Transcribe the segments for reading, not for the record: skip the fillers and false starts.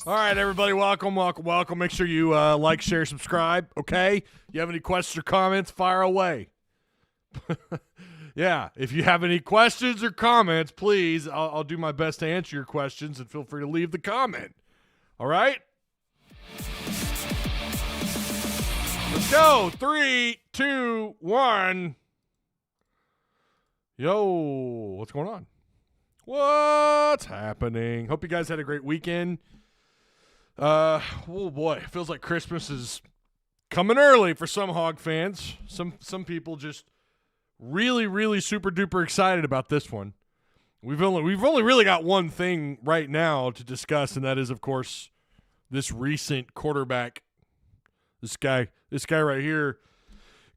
All right, everybody, welcome. Make sure you like, share, subscribe, okay? You have any questions or comments, fire away. Yeah, if you have any questions or comments, please, I'll do my best to answer your questions, and feel free to leave the comment. All right? Let's go. 3, 2, 1. Yo, what's going on? What's happening? Hope you guys had a great weekend. Oh boy, it feels like Christmas is coming early for some Hog fans. Some people just really super duper excited about this one. We've only really got one thing right now to discuss, and that is, of course, this recent quarterback. This guy right here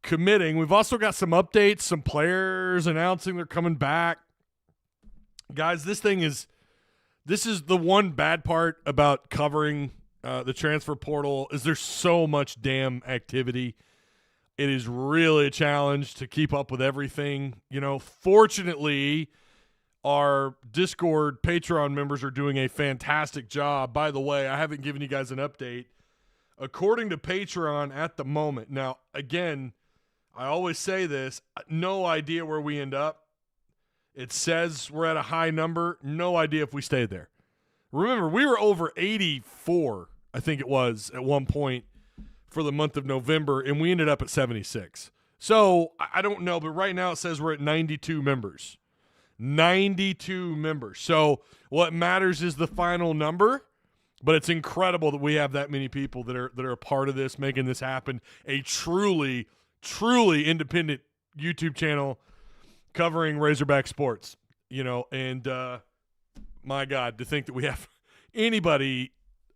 committing. We've also got some updates, some players announcing they're coming back. Guys, this is the one bad part about covering the transfer portal is there's so much damn activity. It is really a challenge to keep up with everything. You know, fortunately, our Discord Patreon members are doing a fantastic job. By the way, I haven't given you guys an update. According to Patreon at the moment, now, again, I always say this, no idea where we end up. It says we're at a high number. No idea if we stay there. Remember, we were over 84, I think it was, at one point for the month of November, and we ended up at 76. So, I don't know, but right now it says we're at 92 members. 92 members. So, what matters is the final number, but it's incredible that we have that many people that are a part of this, making this happen. A truly independent YouTube channel covering Razorback sports, you know, and my God, to think that we have anybody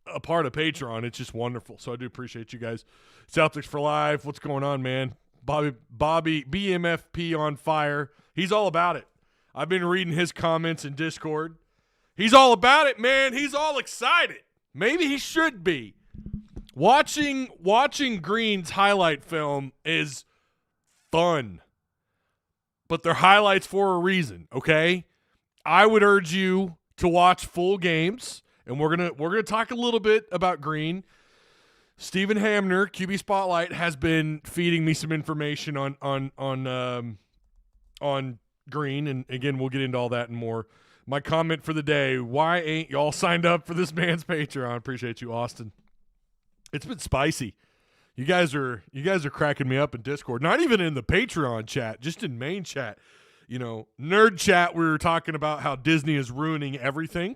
a part of Patreon, it's just wonderful. So I do appreciate you guys. Celtics for life. What's going on, man? Bobby BMFP on fire. He's all about it. I've been reading his comments in Discord. He's all about it, man. He's all excited. Maybe he should be. Watching Green's highlight film is fun. But they're highlights for a reason, okay? I would urge you to watch full games, and we're gonna talk a little bit about Green. Stephen Hamner, QB Spotlight, has been feeding me some information on Green, and again, we'll get into all that and more. My comment for the day: why ain't y'all signed up for this man's Patreon? Appreciate you, Austin. It's been spicy. You guys are cracking me up in Discord. Not even in the Patreon chat, just in main chat. You know, nerd chat, we were talking about how Disney is ruining everything,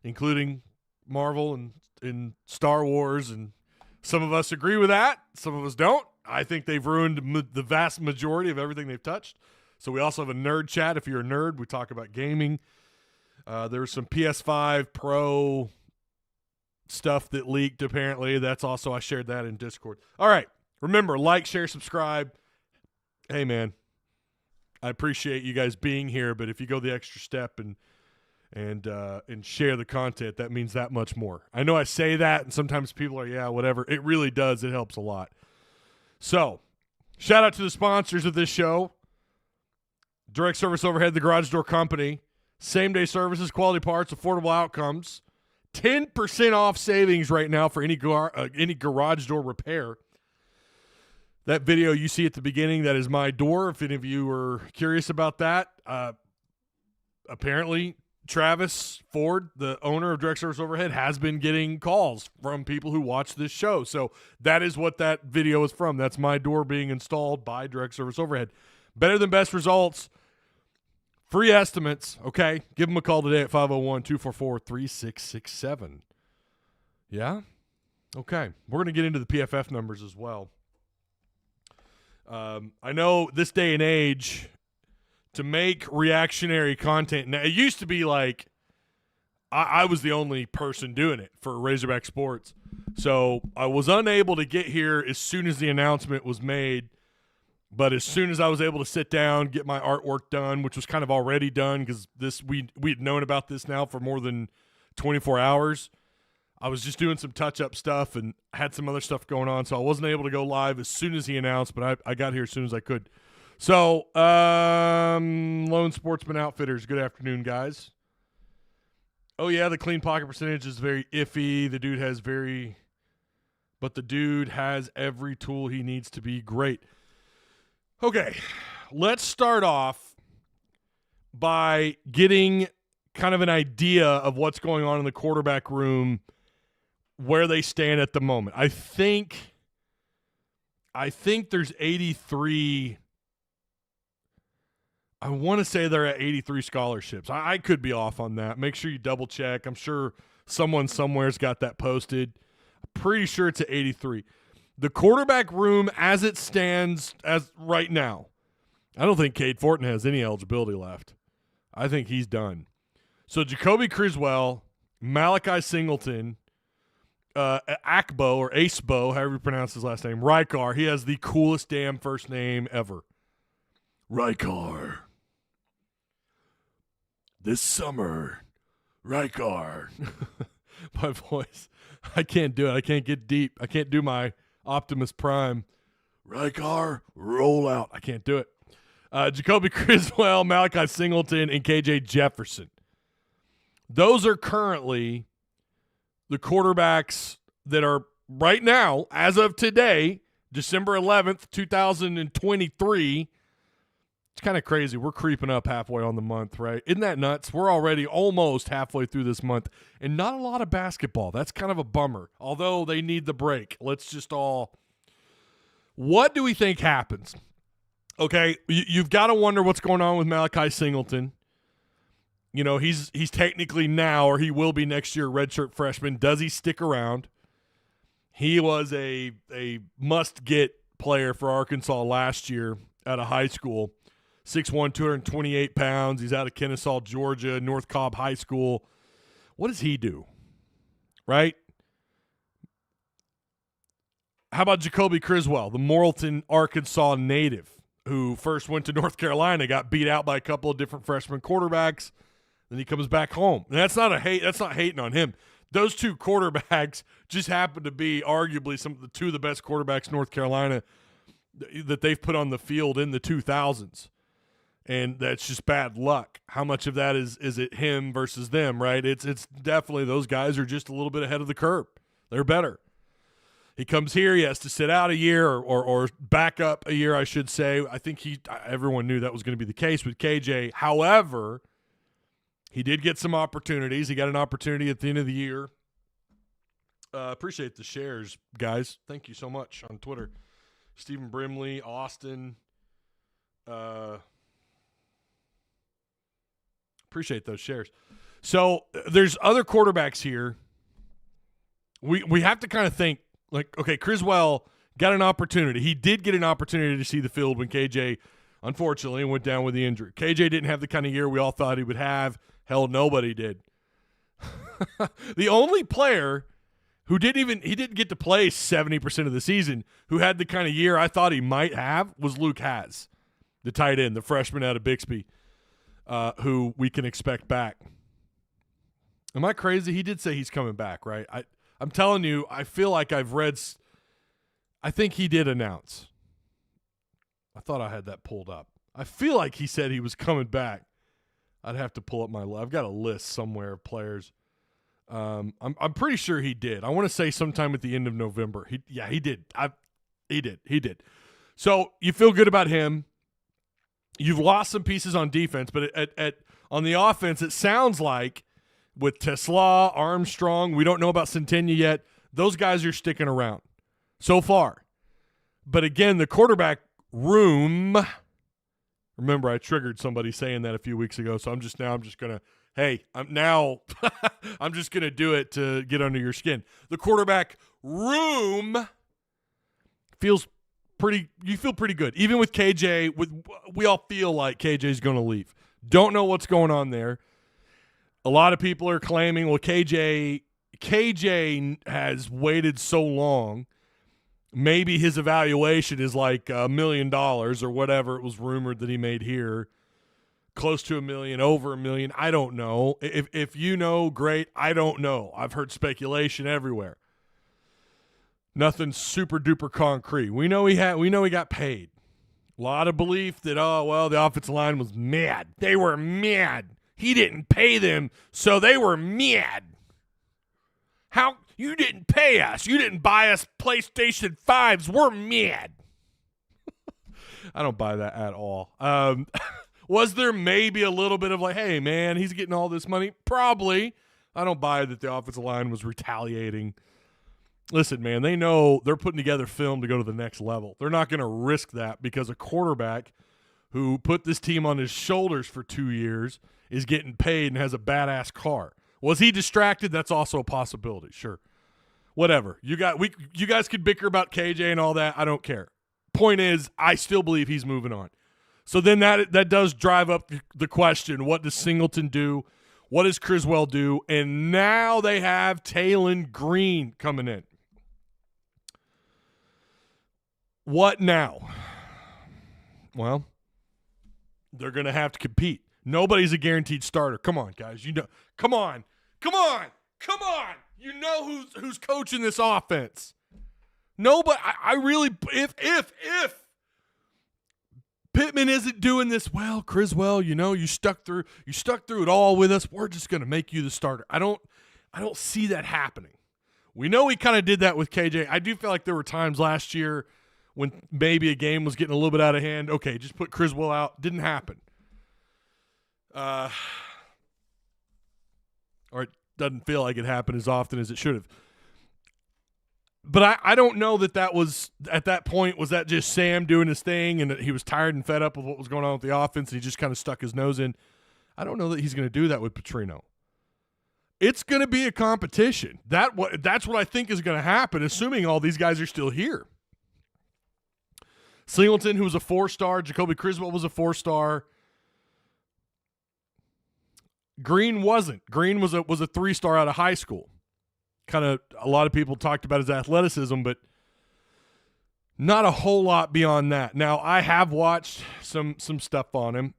including Marvel and Star Wars, and some of us agree with that. Some of us don't. I think they've ruined the vast majority of everything they've touched. So we also have a nerd chat. If you're a nerd, we talk about gaming. There's some PS5 Pro stuff that leaked, apparently. That's also, I shared that in Discord. All right. Remember, like, share, subscribe. Hey, man, I appreciate you guys being here, but if you go the extra step and share the content, that means that much more. I know I say that, and sometimes people are, yeah, whatever. It really does. It helps a lot. So, shout out to the sponsors of this show. Direct Service Overhead, the Garage Door Company. Same-day services, quality parts, affordable outcomes. 10% off savings right now for any garage door repair. That video you see at the beginning, that is my door. If any of you are curious about that, apparently Travis Ford, the owner of Direct Service Overhead, has been getting calls from people who watch this show. So that is what that video is from. That's my door being installed by Direct Service Overhead. Better than best results. Free estimates, okay? Give them a call today at 501-244-3667. Yeah? Okay. We're going to get into the PFF numbers as well. I know this day and age, to make reactionary content, now it used to be like I was the only person doing it for Razorback Sports. So I was unable to get here as soon as the announcement was made. But as soon as I was able to sit down, get my artwork done, which was kind of already done because we'd known about this now for more than 24 hours, I was just doing some touch-up stuff and had some other stuff going on, so I wasn't able to go live as soon as he announced, but I got here as soon as I could. So, Lone Sportsman Outfitters, good afternoon, guys. Oh, yeah, the clean pocket percentage is very iffy. But the dude has every tool he needs to be great. Okay, let's start off by getting kind of an idea of what's going on in the quarterback room, where they stand at the moment. I think there's 83. I want to say they're at 83 scholarships. I could be off on that. Make sure you double check. I'm sure someone somewhere's got that posted. I'm pretty sure it's at 83. The quarterback room as it stands as right now, I don't think Cade Fortin has any eligibility left. I think he's done. So Jacoby Criswell, Malachi Singleton, Akbo or Acebo, however you pronounce his last name, Rykar. He has the coolest damn first name ever. Rykar. This summer, Rykar. My voice. I can't do it. I can't get deep. I can't do my Optimus Prime. Rykar, roll out. I can't do it. Jacoby Criswell, Malachi Singleton, and KJ Jefferson. Those are currently the quarterbacks that are right now, as of today, December 11th, 2023. It's kind of crazy. We're creeping up halfway on the month, right? Isn't that nuts? We're already almost halfway through this month, and not a lot of basketball. That's kind of a bummer, although they need the break. Let's just all – what do we think happens? Okay, you've got to wonder what's going on with Malachi Singleton. You know, he's technically now, or he will be next year, redshirt freshman. Does he stick around? He was a must-get player for Arkansas last year out of high school. 6'1", 228 pounds. He's out of Kennesaw, Georgia, North Cobb High School. What does he do? Right? How about Jacoby Criswell, the Morrilton, Arkansas native, who first went to North Carolina, got beat out by a couple of different freshman quarterbacks, then he comes back home. And that's not hating on him. Those two quarterbacks just happen to be arguably two of the best quarterbacks North Carolina that they've put on the field in the 2000s. And that's just bad luck. How much of that is it him versus them, right? It's definitely those guys are just a little bit ahead of the curve. They're better. He comes here, he has to sit out a year or back up a year, I should say. I think everyone knew that was going to be the case with KJ. However, he did get some opportunities. He got an opportunity at the end of the year. Appreciate the shares, guys. Thank you so much on Twitter. Stephen Brimley, Austin, appreciate those shares. So there's other quarterbacks here. We have to kind of think, like, okay, Criswell got an opportunity. He did get an opportunity to see the field when KJ, unfortunately, went down with the injury. KJ didn't have the kind of year we all thought he would have. Hell, nobody did. The only player who didn't get to play 70% of the season, who had the kind of year I thought he might have, was Luke Haas, the tight end, the freshman out of Bixby. Who we can expect back. Am I crazy? He did say he's coming back, right? I'm telling you, I feel like I've read – I think he did announce. I thought I had that pulled up. I feel like he said he was coming back. I'd have to pull up I've got a list somewhere of players. I'm pretty sure he did. I want to say sometime at the end of November. He did. He did. So you feel good about him. You've lost some pieces on defense, but on the offense, it sounds like with Tesla, Armstrong, we don't know about Centennial yet. Those guys are sticking around so far. But again, the quarterback room. Remember, I triggered somebody saying that a few weeks ago, so I'm just gonna do it to get under your skin. The quarterback room feels you feel pretty good. Even with KJ, we all feel like KJ's going to leave. Don't know what's going on there. A lot of people are claiming, well, KJ has waited so long. Maybe his evaluation is like $1 million or whatever it was rumored that he made here. Close to $1 million, over $1 million. I don't know. If you know, great. I don't know. I've heard speculation everywhere. Nothing super duper concrete. We know he got paid. A lot of belief that, the offensive line was mad. They were mad He didn't pay them, so they were mad. How? You didn't pay us. You didn't buy us PlayStation 5s. We're mad. I don't buy that at all. Was there maybe a little bit of like, hey, man, he's getting all this money? Probably. I don't buy that the offensive line was retaliating. Listen, man, they know they're putting together film to go to the next level. They're not going to risk that because a quarterback who put this team on his shoulders for 2 years is getting paid and has a badass car. Was he distracted? That's also a possibility. Sure. Whatever. You guys could bicker about KJ and all that. I don't care. Point is, I still believe he's moving on. So then that does drive up the question, what does Singleton do? What does Criswell do? And now they have Taylen Green coming in. What now? Well, they're going to have to compete. Nobody's a guaranteed starter. Come on, guys. Come on. You know who's coaching this offense. Nobody. I really, if Pittman isn't doing this well, Criswell, you stuck through it all with us. We're just going to make you the starter. I don't see that happening. We know he kind of did that with KJ. I do feel like there were times last year when maybe a game was getting a little bit out of hand. Okay, just put Criswell out. Didn't happen. Or it doesn't feel like it happened as often as it should have. But I don't know that was, at that point, was that just Sam doing his thing and that he was tired and fed up with what was going on with the offense and he just kind of stuck his nose in. I don't know that he's going to do that with Petrino. It's going to be a competition. That's what I think is going to happen, assuming all these guys are still here. Singleton, who was a 4-star. Jacoby Criswell was a 4-star. Green wasn't. Green was a 3-star out of high school. Kind of a lot of people talked about his athleticism, but not a whole lot beyond that. Now, I have watched some stuff on him.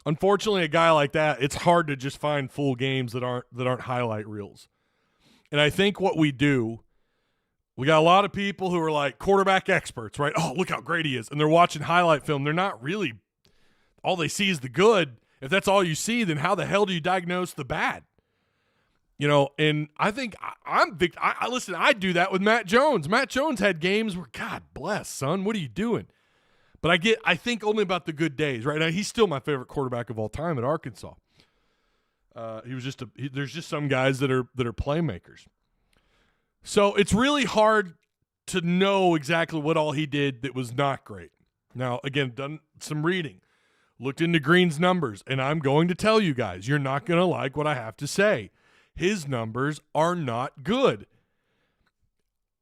Unfortunately, a guy like that, it's hard to just find full games that aren't highlight reels. And I think what we do, we got a lot of people who are like quarterback experts, right? Oh, look how great he is. And they're watching highlight film. They're not really, all they see is the good. If that's all you see, then how the hell do you diagnose the bad? And I think listen, I do that with Matt Jones. Matt Jones had games where, God bless, son, what are you doing? But I think only about the good days, right? Now, he's still my favorite quarterback of all time at Arkansas. There's just some guys that are playmakers. So it's really hard to know exactly what all he did that was not great. Now, again, done some reading, looked into Green's numbers, and I'm going to tell you guys, you're not going to like what I have to say. His numbers are not good.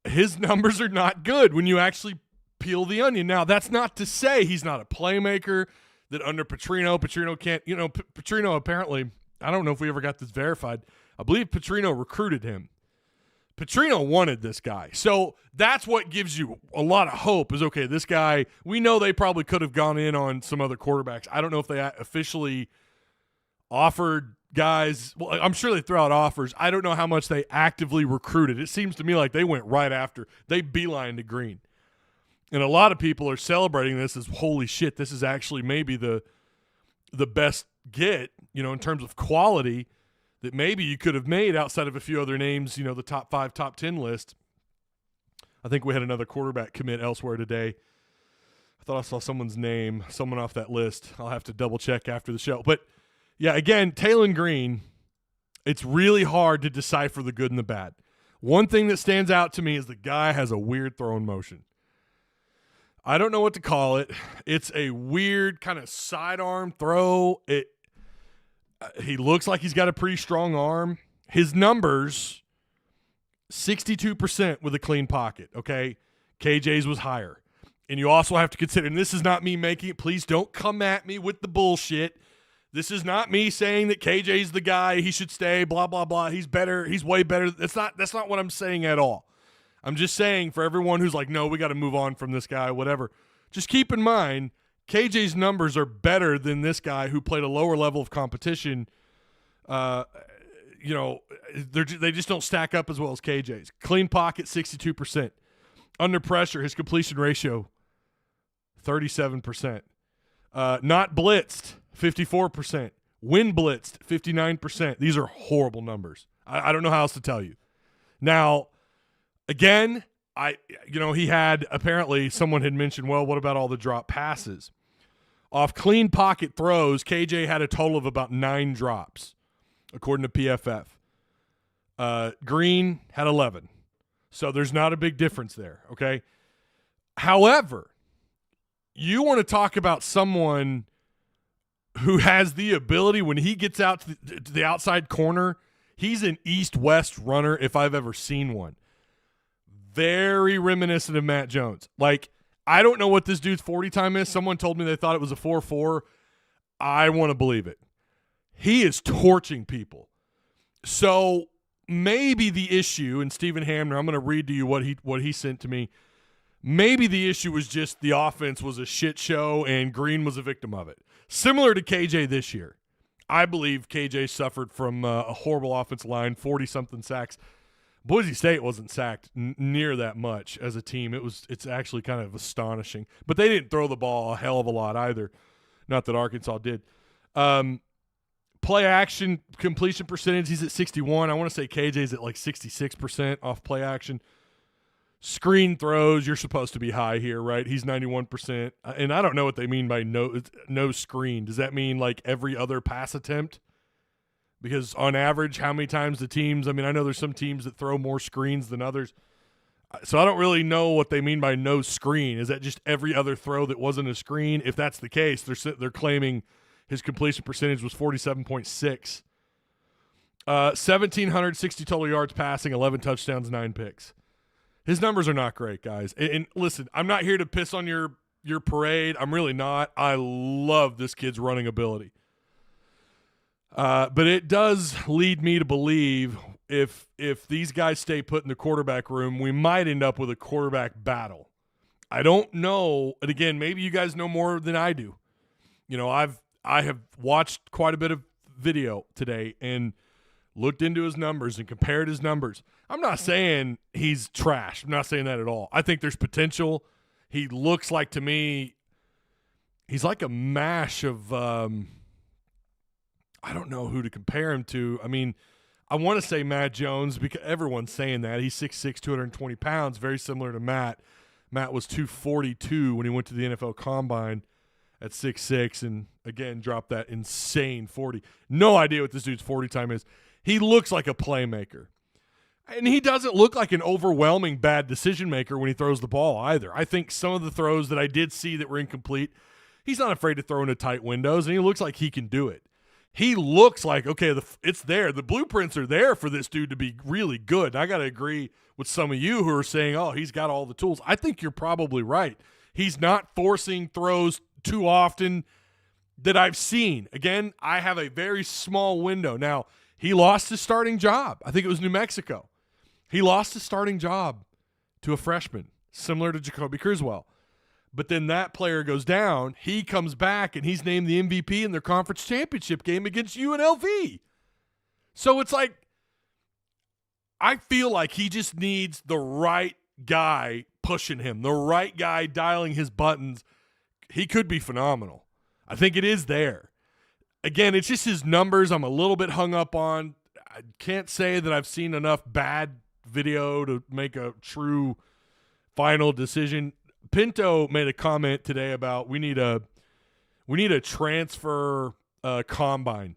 His numbers are not good when you actually peel the onion. Now, that's not to say he's not a playmaker, that under Petrino can't, Petrino apparently, I don't know if we ever got this verified. I believe Petrino recruited him. Petrino wanted this guy. So that's what gives you a lot of hope is, okay, this guy, we know they probably could have gone in on some other quarterbacks. I don't know if they officially offered guys. Well, I'm sure they throw out offers. I don't know how much they actively recruited. It seems to me like they went right after. They beelined to Green. And a lot of people are celebrating this as, holy shit, this is actually maybe the best get, in terms of quality that maybe you could have made outside of a few other names, the top 5, top 10 list. I think we had another quarterback commit elsewhere today. I thought I saw someone's name, someone off that list. I'll have to double check after the show. But yeah, again, Taylen Green, it's really hard to decipher the good and the bad. One thing that stands out to me is the guy has a weird throwing motion. I don't know what to call it. It's a weird kind of sidearm throw. He looks like he's got a pretty strong arm. His numbers, 62% with a clean pocket, okay? KJ's was higher. And you also have to consider, and this is not me making it, please don't come at me with the bullshit. This is not me saying that KJ's the guy, he should stay, blah, blah, blah. He's better. He's way better. That's not what I'm saying at all. I'm just saying for everyone who's like, no, we got to move on from this guy, whatever. Just keep in mind, KJ's numbers are better than this guy who played a lower level of competition. They just don't stack up as well as KJ's. Clean pocket, 62%. Under pressure, his completion ratio, 37%. Not blitzed, 54%. Win blitzed, 59%. These are horrible numbers. I don't know how else to tell you. Now, again, he had, apparently someone had mentioned, well, what about all the drop passes? Off clean pocket throws, KJ had a total of about 9 drops, according to PFF. Green had 11. So there's not a big difference there, okay? However, you want to talk about someone who has the ability, when he gets out to the outside corner, he's an east-west runner if I've ever seen one. Very reminiscent of Matt Jones. Like, I don't know what this dude's 40 time is. Someone told me they thought it was a 4.4. I want to believe it. He is torching people. So maybe the issue, and Stephen Hamner, I'm going to read to you what he sent to me. Maybe the issue was just the offense was a shit show and Green was a victim of it. Similar to KJ this year. I believe KJ suffered from a horrible offensive line, 40-something sacks. Boise State wasn't sacked near that much as a team. It's actually kind of astonishing. But they didn't throw the ball a hell of a lot either. Not that Arkansas did. Play action completion percentage, he's at 61. I want to say KJ's at like 66% off play action. Screen throws, you're supposed to be high here, right? He's 91%. And I don't know what they mean by no screen. Does that mean like every other pass attempt? Because on average, how many times the teams, I know there's some teams that throw more screens than others. So I don't really know what they mean by no screen. Is that just every other throw that wasn't a screen? If that's the case, they're claiming his completion percentage was 47.6. 1,760 total yards passing, 11 touchdowns, 9 picks. His numbers are not great, guys. And listen, I'm not here to piss on your parade. I'm really not. I love this kid's running ability. But it does lead me to believe if these guys stay put in the quarterback room, we might end up with a quarterback battle. I don't know. And again, maybe you guys know more than I do. I have watched quite a bit of video today and looked into his numbers and compared his numbers. I'm not saying he's trash. I'm not saying that at all. I think there's potential. He looks like, to me, he's like a mash of I don't know who to compare him to. I want to say Matt Jones because everyone's saying that. He's 6'6", 220 pounds, very similar to Matt. Matt was 242 when he went to the NFL Combine at 6'6", and, again, dropped that insane 40. No idea what this dude's 40 time is. He looks like a playmaker. And he doesn't look like an overwhelming bad decision maker when he throws the ball either. I think some of the throws that I did see that were incomplete, he's not afraid to throw into tight windows, and he looks like he can do it. He looks like, okay, it's there. The blueprints are there for this dude to be really good. And I got to agree with some of you who are saying, oh, he's got all the tools. I think you're probably right. He's not forcing throws too often that I've seen. Again, I have a very small window. Now, he lost his starting job. I think it was New Mexico. He lost his starting job to a freshman, similar to Jacoby Criswell. But then that player goes down. He comes back, and he's named the MVP in their conference championship game against UNLV. So it's like, I feel like he just needs the right guy pushing him, the right guy dialing his buttons. He could be phenomenal. I think it is there. Again, it's just his numbers I'm a little bit hung up on. I can't say that I've seen enough bad video to make a true final decision. Pinto made a comment today about we need a transfer combine,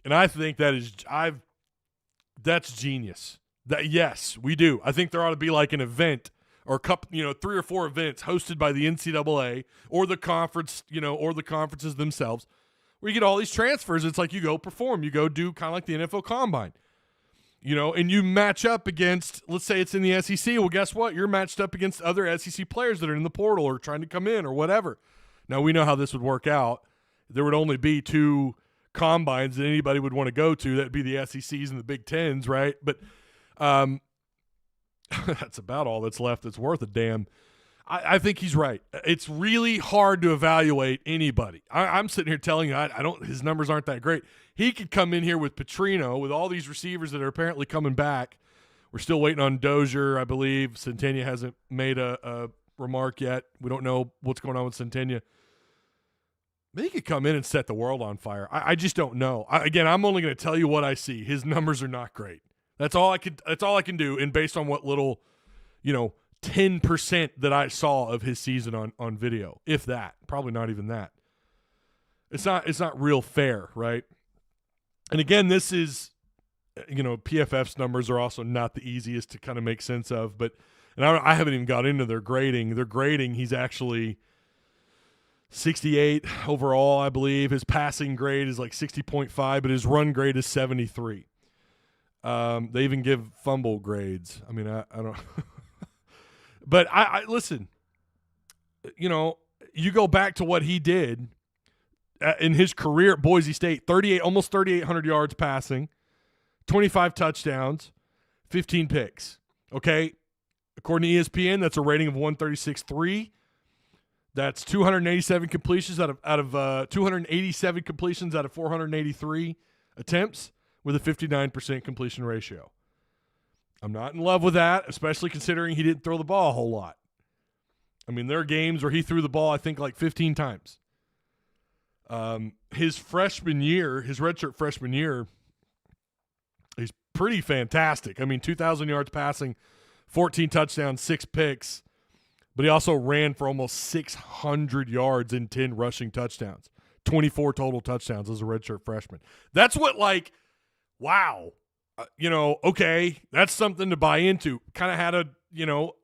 and I think that's genius. Yes, we do. I think there ought to be like an event or a couple, 3 or 4 events hosted by the NCAA or the conference, or the conferences themselves, where you get all these transfers. It's like you go perform, you go do kind of like the NFL Combine. And you match up against, let's say it's in the SEC. Well, guess what? You're matched up against other SEC players that are in the portal or trying to come in or whatever. Now, we know how this would work out. There would only be 2 combines that anybody would want to go to. That would be the SECs and the Big Tens, right? But that's about all that's left that's worth a damn. I think he's right. It's really hard to evaluate anybody. I'm sitting here telling you, his numbers aren't that great. He could come in here with Petrino, with all these receivers that are apparently coming back. We're still waiting on Dozier, I believe. Centennia hasn't made a remark yet. We don't know what's going on with Centennia. He could come in and set the world on fire. I just don't know. I'm only going to tell you what I see. His numbers are not great. That's all I can do. And based on what little, 10% that I saw of his season on video, if that, probably not even that. It's not real fair, right? And again, this is, PFF's numbers are also not the easiest to kind of make sense of. But I haven't even got into their grading. Their grading, he's actually 68 overall, I believe. His passing grade is like 60.5, but his run grade is 73. They even give fumble grades. I mean, I don't – but I listen, you go back to what he did in his career at Boise State, almost 3,800 yards passing, 25 touchdowns, 15 picks. Okay? According to ESPN, that's a rating of 136.3. That's 287 completions out of 287 completions out of 483 attempts with a 59% completion ratio. I'm not in love with that, especially considering he didn't throw the ball a whole lot. I mean, there are games where he threw the ball, I think, like 15 times. His freshman year, his redshirt freshman year, he's pretty fantastic. I mean, 2,000 yards passing, 14 touchdowns, 6 picks. But he also ran for almost 600 yards and 10 rushing touchdowns. 24 total touchdowns as a redshirt freshman. That's what, wow. Okay, that's something to buy into. Kind of had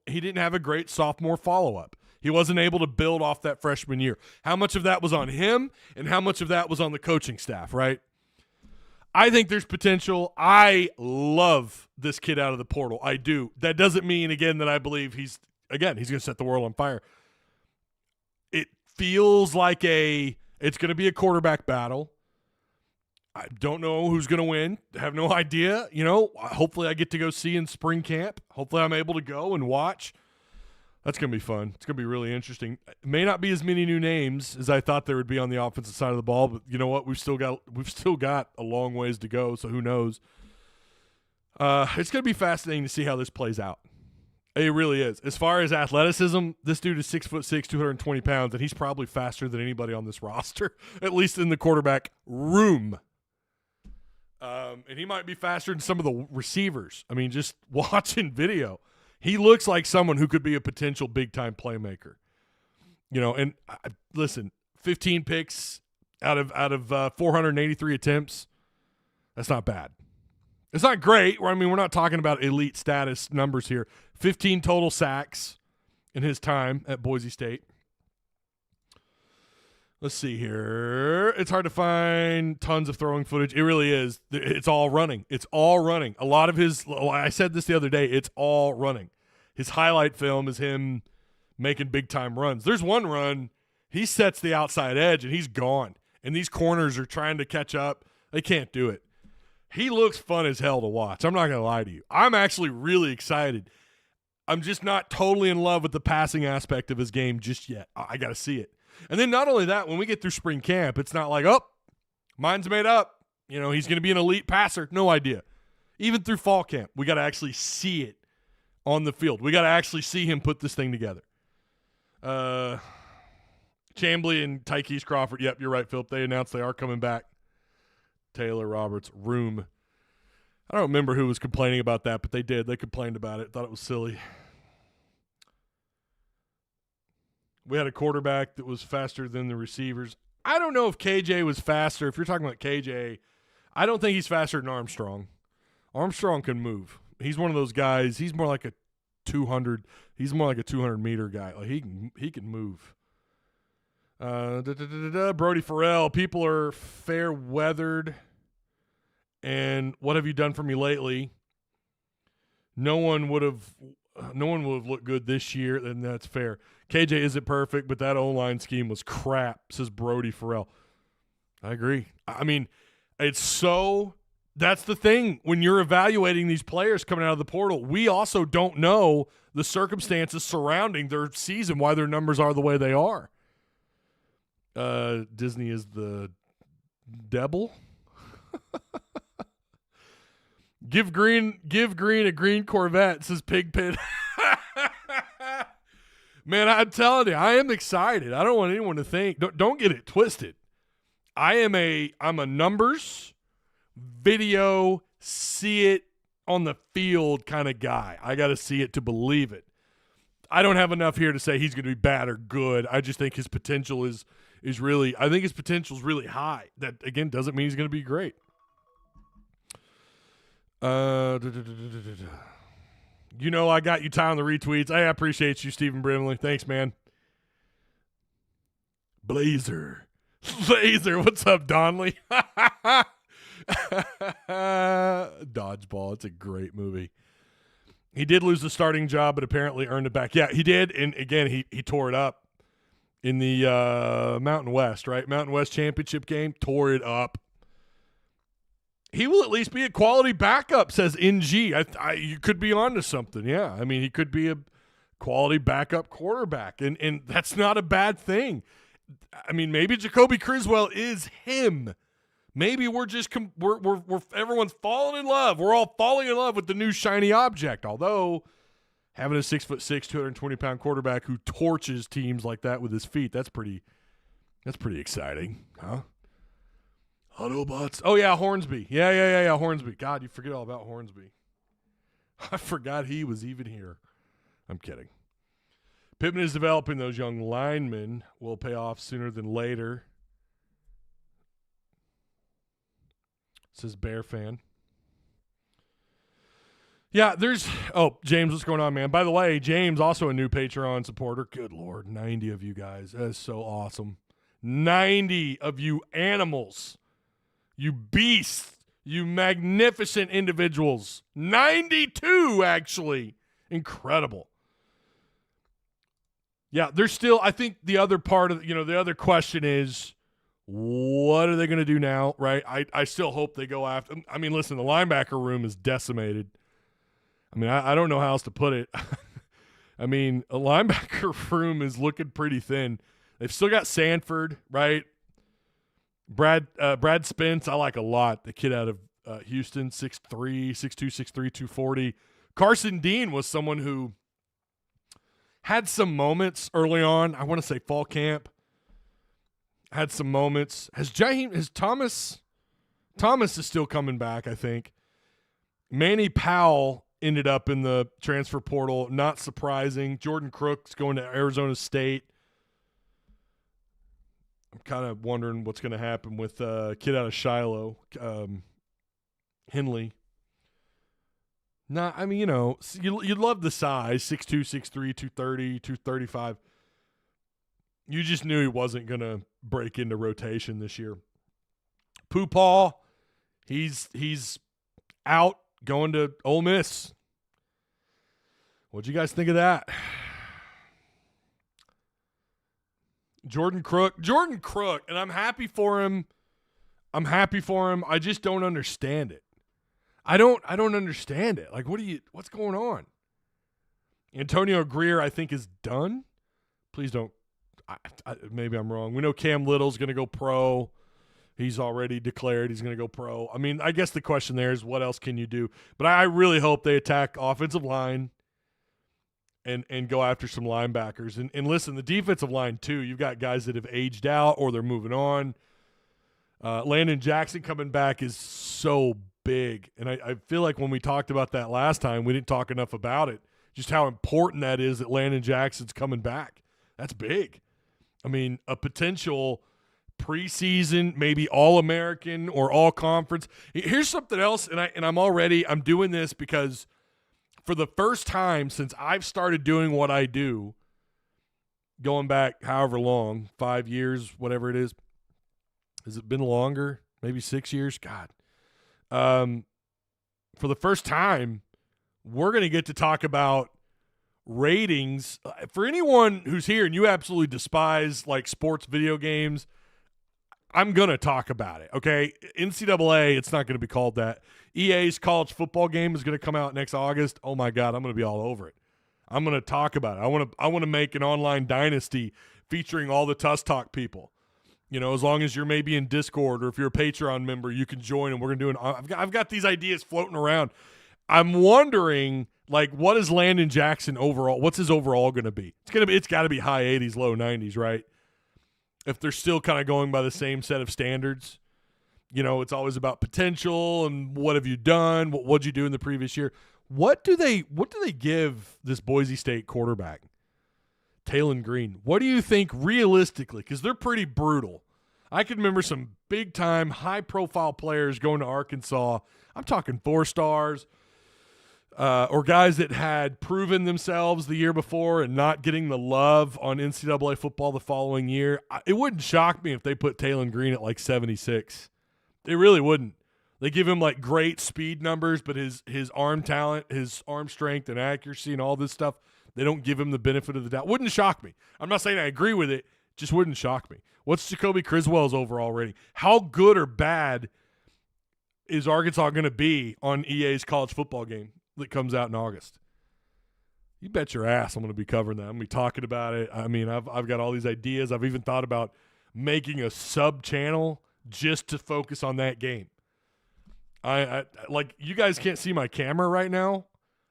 he didn't have a great sophomore follow-up. He wasn't able to build off that freshman year. How much of that was on him and how much of that was on the coaching staff, right? I think there's potential. I love this kid out of the portal. I do. That doesn't mean, again, that I believe he's going to set the world on fire. It feels like it's going to be a quarterback battle. I don't know who's going to win. I have no idea. Hopefully I get to go see in spring camp. Hopefully I'm able to go and watch. That's going to be fun. It's going to be really interesting. It may not be as many new names as I thought there would be on the offensive side of the ball, but you know what? We've still got a long ways to go, so who knows? It's going to be fascinating to see how this plays out. It really is. As far as athleticism, this dude is 6'6", 220 pounds, and he's probably faster than anybody on this roster, at least in the quarterback room. And he might be faster than some of the receivers. I mean, just watching video, he looks like someone who could be a potential big-time playmaker. And listen, 15 picks out of 483 attempts, that's not bad. It's not great. I mean, we're not talking about elite status numbers here. 15 total sacks in his time at Boise State. Let's see here. It's hard to find tons of throwing footage. It really is. It's all running. It's all running. A lot of I said this the other day, it's all running. His highlight film is him making big-time runs. There's one run, he sets the outside edge, and he's gone. And these corners are trying to catch up. They can't do it. He looks fun as hell to watch. I'm not going to lie to you. I'm actually really excited. I'm just not totally in love with the passing aspect of his game just yet. I got to see it. And then not only that, when we get through spring camp, it's not like, mine's made up. He's going to be an elite passer. No idea. Even through fall camp, we got to actually see it on the field. We got to actually see him put this thing together. Chambly and Tykees Crawford. Yep, you're right, Philip. They announced they are coming back. Taylor Roberts, room. I don't remember who was complaining about that, but they did. They complained about it. Thought it was silly. We had a quarterback that was faster than the receivers. I don't know if KJ was faster. If you're talking about KJ, I don't think he's faster than Armstrong. Armstrong can move. He's one of those guys. He's more like a 200. He's more like a 200-meter guy. Like he can move. Brody Farrell. People are fair weathered. And what have you done for me lately? No one would have looked good this year, and that's fair. KJ isn't perfect, but that O-line scheme was crap, says Brody Farrell. I agree. I mean, that's the thing. When you're evaluating these players coming out of the portal, we also don't know the circumstances surrounding their season, why their numbers are the way they are. Disney is the devil. Give Green a green Corvette, says Pigpen. Man, I'm telling you, I am excited. I don't want anyone to think. Don't get it twisted. I'm a numbers, video, see it on the field kind of guy. I got to see it to believe it. I don't have enough here to say he's going to be bad or good. I just think his potential is really, I think his potential is really high. That, again, doesn't mean he's going to be great. You know, I got you, Ty, on the retweets. I appreciate you, Stephen Brimley. Thanks, man. Blazer, what's up, Donley? Dodgeball, it's a great movie. He did lose the starting job, but apparently earned it back. Yeah, he did, and again, he tore it up in the Mountain West, right? Mountain West Championship game, tore it up. He will at least be a quality backup, says NG. You could be onto something, yeah. I mean, he could be a quality backup quarterback, and that's not a bad thing. I mean, maybe Jacoby Criswell is him. Maybe we're just we're everyone's falling in love. We're all falling in love with the new shiny object. Although having a 6'6", 220-pound quarterback who torches teams like that with his feet, that's pretty exciting, huh? Autobots. Oh yeah, Hornsby. Yeah, Hornsby. God, you forget all about Hornsby. I forgot he was even here. I'm kidding. Pittman is developing those young linemen. Will pay off sooner than later. Says Bear fan. Yeah, James, what's going on, man? By the way, James, also a new Patreon supporter. Good Lord, 90 of you guys. That is so awesome. 90 of you animals. You beasts. You magnificent individuals. 92, actually. Incredible. Yeah, there's still, I think the other part of, the other question is, what are they going to do now, right? I still hope they go after. I mean, listen, the linebacker room is decimated. I mean, I don't know how else to put it. I mean, a linebacker room is looking pretty thin. They've still got Sanford, right? Brad Spence, I like a lot. The kid out of Houston, 6'3", 6'2", 6'3", 240. Carson Dean was someone who had some moments early on. I want to say fall camp. Had some moments. Has Thomas is still coming back, I think. Manny Powell ended up in the transfer portal. Not surprising. Jordan Crook's going to Arizona State. I'm kind of wondering what's going to happen with kid out of Shiloh, Henley. I mean, you'd love the size, 6'2", 6'3", 230, 235. You just knew he wasn't going to break into rotation this year. Pooh, he's out going to Ole Miss. What'd you guys think of that? Jordan Crook, and I'm happy for him. I just don't understand it. I don't understand it. Like, what's going on? Antonio Greer, I think, is done. Please don't. Maybe I'm wrong. We know Cam Little's going to go pro. He's already declared he's going to go pro. I mean, I guess the question there is what else can you do? But I really hope they attack offensive line and go after some linebackers. And listen, the defensive line too, you've got guys that have aged out or they're moving on. Landon Jackson coming back is so big. And I feel like when we talked about that last time, we didn't talk enough about it, just how important that is that Landon Jackson's coming back. That's big. I mean, a potential preseason, maybe All-American or All-Conference. Here's something else, and I'm doing this because for the first time since I've started doing what I do, going back however long, 5 years, whatever it is. Has it been longer? Maybe 6 years? God. For the first time, we're going to get to talk about ratings. For anyone who's here and you absolutely despise like sports video games, I'm going to talk about it, okay? NCAA, it's not going to be called that. EA's college football game is going to come out next August. Oh, my God, I'm going to be all over it. I'm going to talk about it. I want to make an online dynasty featuring all the Tuss Talk people. As long as you're maybe in Discord or if you're a Patreon member, you can join, and we're going to do I've got these ideas floating around. I'm wondering, like, what is Landon Jackson overall? What's his overall going to be? It's got to be high 80s, low 90s, right? if they're still kind of going by the same set of standards. It's always about potential and what have you done? What'd you do in the previous year? What do they give this Boise State quarterback, Taylen Green? What do you think realistically? Because they're pretty brutal. I can remember some big-time, high-profile players going to Arkansas. I'm talking 4 stars or guys that had proven themselves the year before and not getting the love on NCAA football the following year. It wouldn't shock me if they put Taylen Green at like 76. It really wouldn't. They give him like great speed numbers, but his arm talent, his arm strength and accuracy and all this stuff, they don't give him the benefit of the doubt. Wouldn't shock me. I'm not saying I agree with it. Just wouldn't shock me. What's Jacoby Criswell's overall rating? How good or bad is Arkansas going to be on EA's college football game that comes out in August? You bet your ass I'm going to be covering that. I'm going to be talking about it. I mean, I've got all these ideas. I've even thought about making a sub-channel just to focus on that game. I like, you guys can't see my camera right now.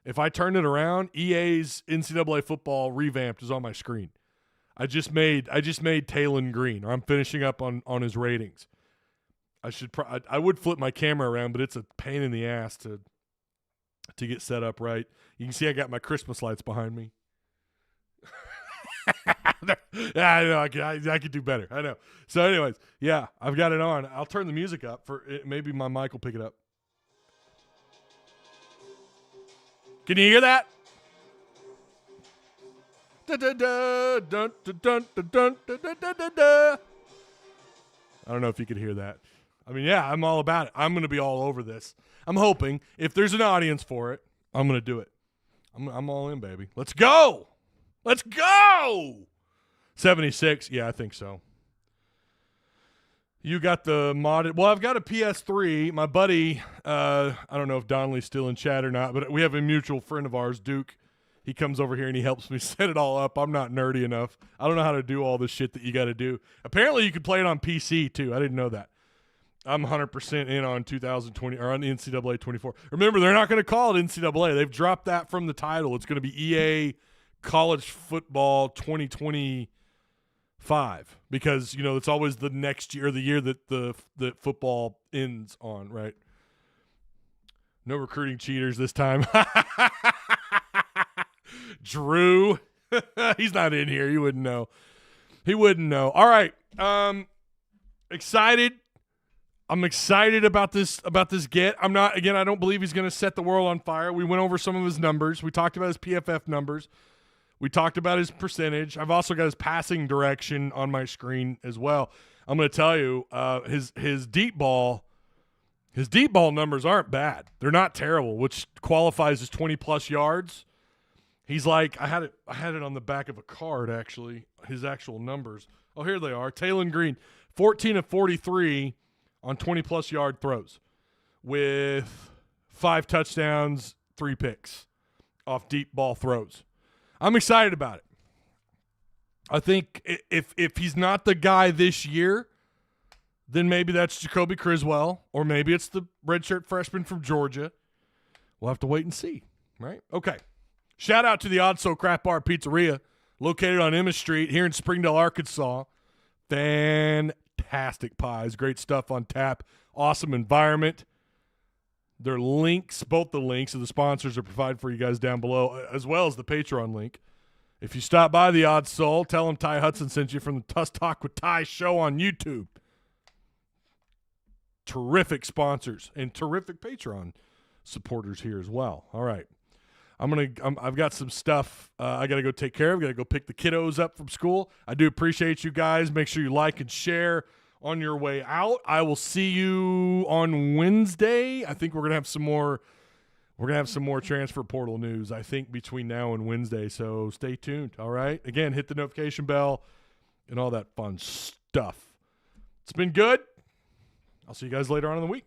If I turn it around, EA's NCAA football revamped is on my screen. I just made Taylen Green. I'm finishing up on his ratings. I would flip my camera around, but it's a pain in the ass to get set up right. You can see I got my Christmas lights behind me. Yeah, I know. I could do better. I know. So, anyways, yeah, I've got it on. I'll turn the music up for it. Maybe my mic will pick it up. Can you hear that? I don't know if you could hear that. I mean, yeah, I'm all about it. I'm going to be all over this. I'm hoping if there's an audience for it, I'm going to do it. I'm all in, baby. Let's go. Let's go. 76. Yeah, I think so. You got the modded. Well, I've got a PS3. My buddy, I don't know if Donnelly's still in chat or not, but we have a mutual friend of ours, Duke. He comes over here and he helps me set it all up. I'm not nerdy enough. I don't know how to do all this shit that you got to do. Apparently, you can play it on PC too. I didn't know that. I'm 100% in on 2020 or on the NCAA 24. Remember, they're not going to call it NCAA. They've dropped that from the title. It's going to be EA College Football 2025 because it's always the next year, the year that the football ends on, right? No recruiting cheaters this time. Drew, he's not in here. You wouldn't know. He wouldn't know. All right, excited. I'm excited about this get. I'm not, again, I don't believe he's going to set the world on fire. We went over some of his numbers. We talked about his PFF numbers. We talked about his percentage. I've also got his passing direction on my screen as well. I'm going to tell you, his deep ball numbers aren't bad. They're not terrible, which qualifies as 20-plus yards. He's like, I had it on the back of a card, actually, his actual numbers. Oh, here they are. Taylen Green, 14 of 43 on 20-plus yard throws with 5 touchdowns, 3 picks off deep ball throws. I'm excited about it. I think if he's not the guy this year, then maybe that's Jacoby Criswell, or maybe it's the redshirt freshman from Georgia. We'll have to wait and see, right? Okay. Shout out to the Odd So Craft Bar Pizzaria, located on Emma Street here in Springdale, Arkansas. Fantastic pies, great stuff on tap, awesome environment. Their links, both the links of the sponsors are provided for you guys down below, as well as the Patreon link. If you stop by the Odd Soul, tell them Ty Hudson sent you from the Tuss Talk with Ty show on YouTube. Terrific sponsors and terrific Patreon supporters here as well. All right. I've got some stuff I got to go take care of. Got to go pick the kiddos up from school. I do appreciate you guys. Make sure you like and share on your way out. I will see you on Wednesday. I think we're gonna have some more. We're gonna have some more transfer portal news, I think, between now and Wednesday. So stay tuned. All right. Again, hit the notification bell and all that fun stuff. It's been good. I'll see you guys later on in the week.